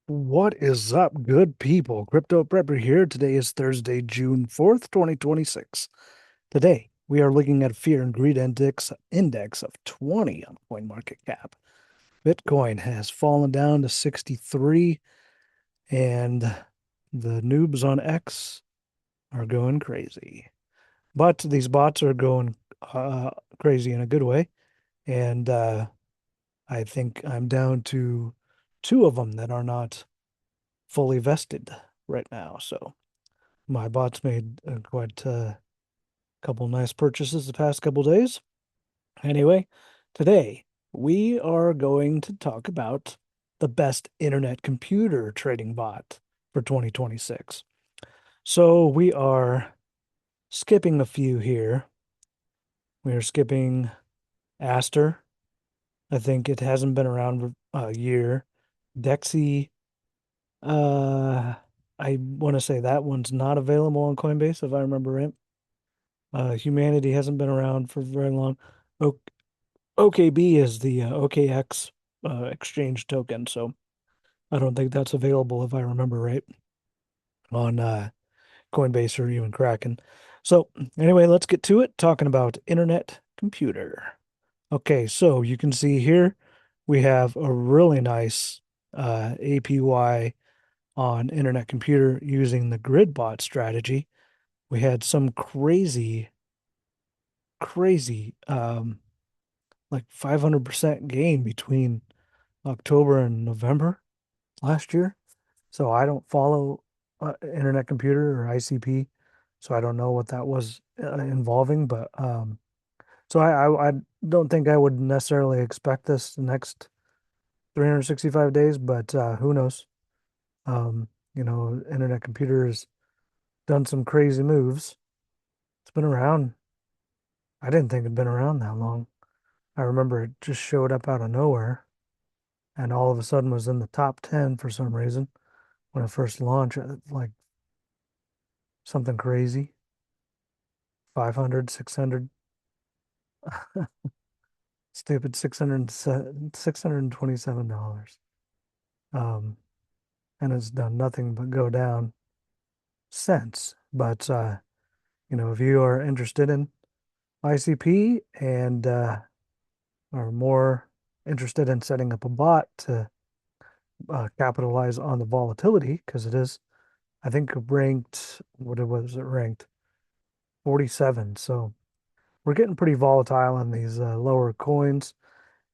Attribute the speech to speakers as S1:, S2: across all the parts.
S1: What is up, good people? Crypto Prepper here. Today is Thursday, June 4th, 2026. Today, we are looking at Fear and Greed index of 20 on CoinMarketCap. Bitcoin has fallen down to 63, and the noobs on X are going crazy. But these bots are going crazy in a good way, and I think I'm down to two of them that are not fully vested right now. So my bots made quite a couple nice purchases the past couple days. Anyway, today we are going to talk about the best internet computer trading bot for 2026. So we are skipping a few here. We are skipping Aster. I think it hasn't been around a year. Dexy, uh, I want to say that one's not available on Coinbase, if I remember right. Humanity hasn't been around for very long. O OKB is the OKX exchange token, so I don't think that's available if I remember right on Coinbase or even Kraken. So anyway, let's get to it, talking about internet computer. Okay, so you can see here we have a really nice APY on internet computer using the grid bot strategy. We had some crazy like 500% gain between October and November last year. So I don't follow Internet Computer or ICP, so I don't know what that was involving. But so I don't think I would necessarily expect this the next 365 days, but who knows? Internet Computer has done some crazy moves. It's been around. I didn't think it'd been around that long. I remember it just showed up out of nowhere and all of a sudden was in the top 10 for some reason when it first launched, like something crazy, 500, 600, stupid 627 dollars. Um, and it's done nothing but go down since. But, if you are interested in ICP and are more interested in setting up a bot to capitalize on the volatility, because it is, I think, ranked, what was it ranked? 47. So we're getting pretty volatile in these lower coins.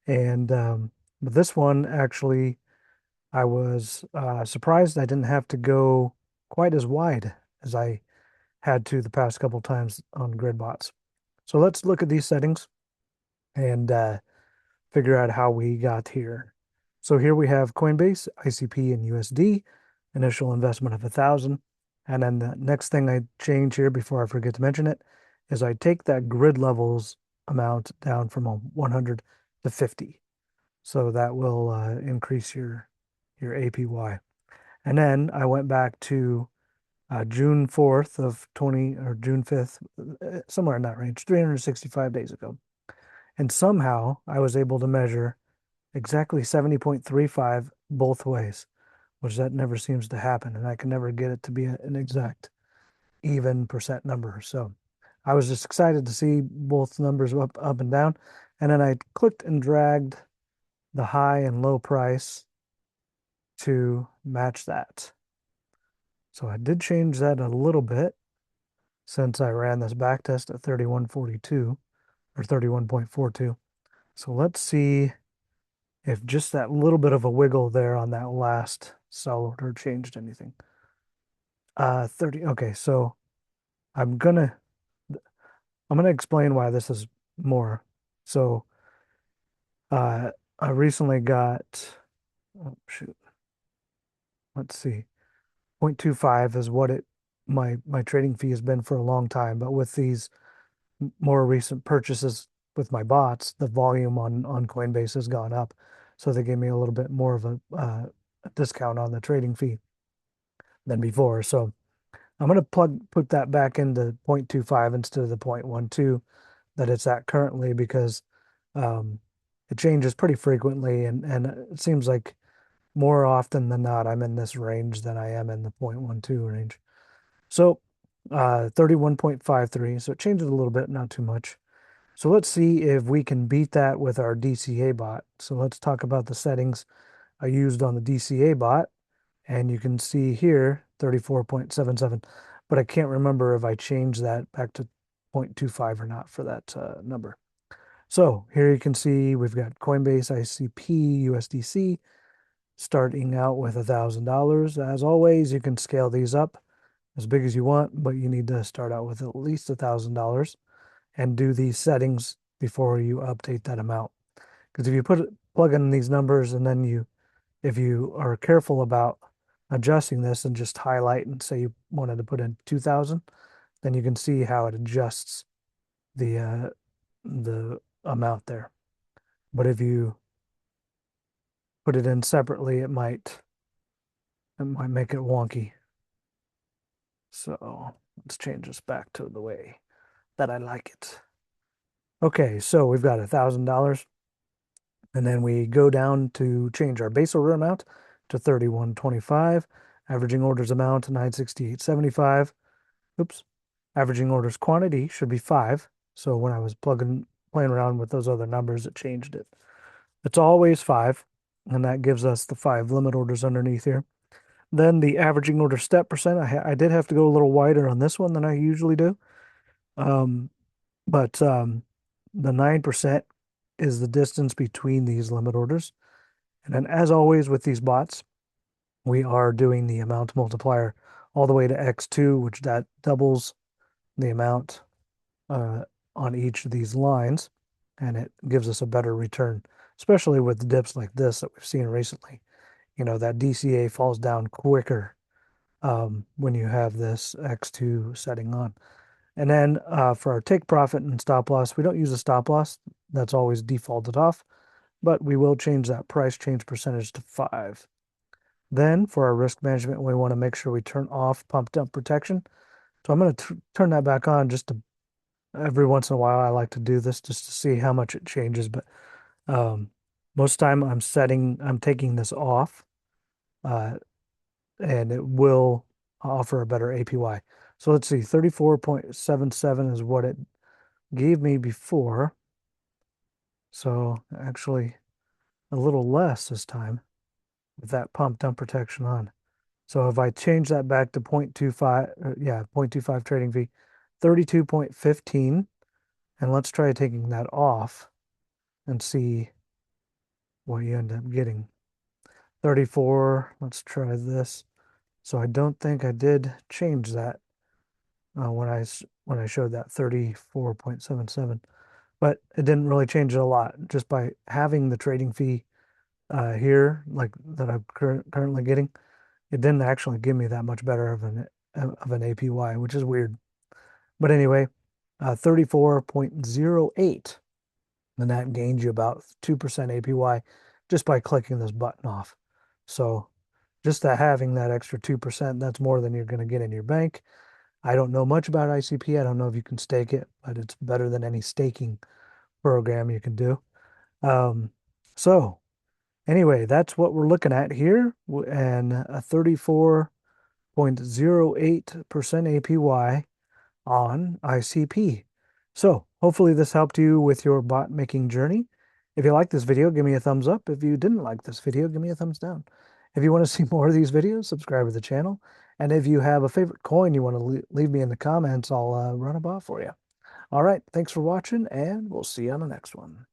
S1: And but this one actually, I was surprised I didn't have to go quite as wide as I had to the past couple times on GridBots. So let's look at these settings and figure out how we got here. So here we have Coinbase, ICP, and USD, initial investment of 1,000. And then the next thing I change here before I forget to mention it is I take that grid levels amount down from a 100 to 50. So that will increase your APY. And then I went back to June 4th of 20 or June 5th, somewhere in that range, 365 days ago. And somehow I was able to measure exactly 70.35 both ways, which that never seems to happen. And I can never get it to be an exact even percent number. So I was just excited to see both numbers up and down. And then I clicked and dragged the high and low price to match that. So I did change that a little bit since I ran this back test at 31.42 or 31.42. So let's see if just that little bit of a wiggle there on that last sell order changed anything. 30. Okay, so I'm gonna I'm gonna explain why this is more. So I recently got, oh shoot, let's see, 0.25 is what it my trading fee has been for a long time. But with these more recent purchases with my bots, the volume on Coinbase has gone up. So they gave me a little bit more of a discount on the trading fee than before. So I'm going to put that back into 0.25 instead of the 0.12 that it's at currently because um, it changes pretty frequently and it seems like more often than not, I'm in this range than I am in the 0.12 range. So 31.53, so it changed it a little bit, not too much. So let's see if we can beat that with our DCA bot. So let's talk about the settings I used on the DCA bot. And you can see here 34.77, but I can't remember if I changed that back to 0.25 or not for that number. So here you can see we've got Coinbase, ICP, USDC, starting out with $1,000. As always, you can scale these up as big as you want, but you need to start out with at least $1,000 and do these settings before you update that amount. Because if you plug in these numbers and then if you are careful about adjusting this and just highlight and say you wanted to put in 2,000, then you can see how it adjusts the amount there. But if you put it in separately, it might make it wonky. So let's change this back to the way that I like it. Okay, so we've got $1,000, and then we go down to change our base order amount to 31.25, averaging orders amount to 968.75. Oops, averaging orders quantity should be 5. So when I was playing around with those other numbers, it changed it. It's always 5, and that gives us the 5 limit orders underneath here. Then the averaging order step percent, I did have to go a little wider on this one than I usually do. But the 9% is the distance between these limit orders. And then as always with these bots, we are doing the amount multiplier all the way to x2, which that doubles the amount on each of these lines, and it gives us a better return, especially with dips like this that we've seen recently. You know, that DCA falls down quicker when you have this X2 setting on. And then for our take profit and stop loss, we don't use a stop loss. That's always defaulted off, but we will change that price change percentage to 5. Then for our risk management, we want to make sure we turn off pump dump protection. So I'm going to turn that back on just to every once in a while. I like to do this just to see how much it changes, but most time I'm taking this off, uh, and it will offer a better APY. So let's see, 34.77 is what it gave me before. So actually a little less this time with that pump dump protection on. So if I change that back to 0.25, 0.25 trading fee, 32.15, and let's try taking that off and see what you end up getting. 34, let's try this. So I don't think I did change that when I showed that 34.77, but it didn't really change it a lot just by having the trading fee here, like that I'm currently getting. It didn't actually give me that much better of an APY, which is weird. But anyway, 34.08, and that gains you about 2% APY just by clicking this button off. So just having that extra 2%, that's more than you're going to get in your bank. I don't know much about ICP. I don't know if you can stake it, but it's better than any staking program you can do. So anyway, that's what we're looking at here, and a 34.08% APY on ICP. So hopefully this helped you with your bot making journey. If you like this video, give me a thumbs up. If you didn't like this video, give me a thumbs down. If you want to see more of these videos, subscribe to the channel. And if you have a favorite coin you want to leave me in the comments, I'll run a bot for you. All right, thanks for watching, and we'll see you on the next one.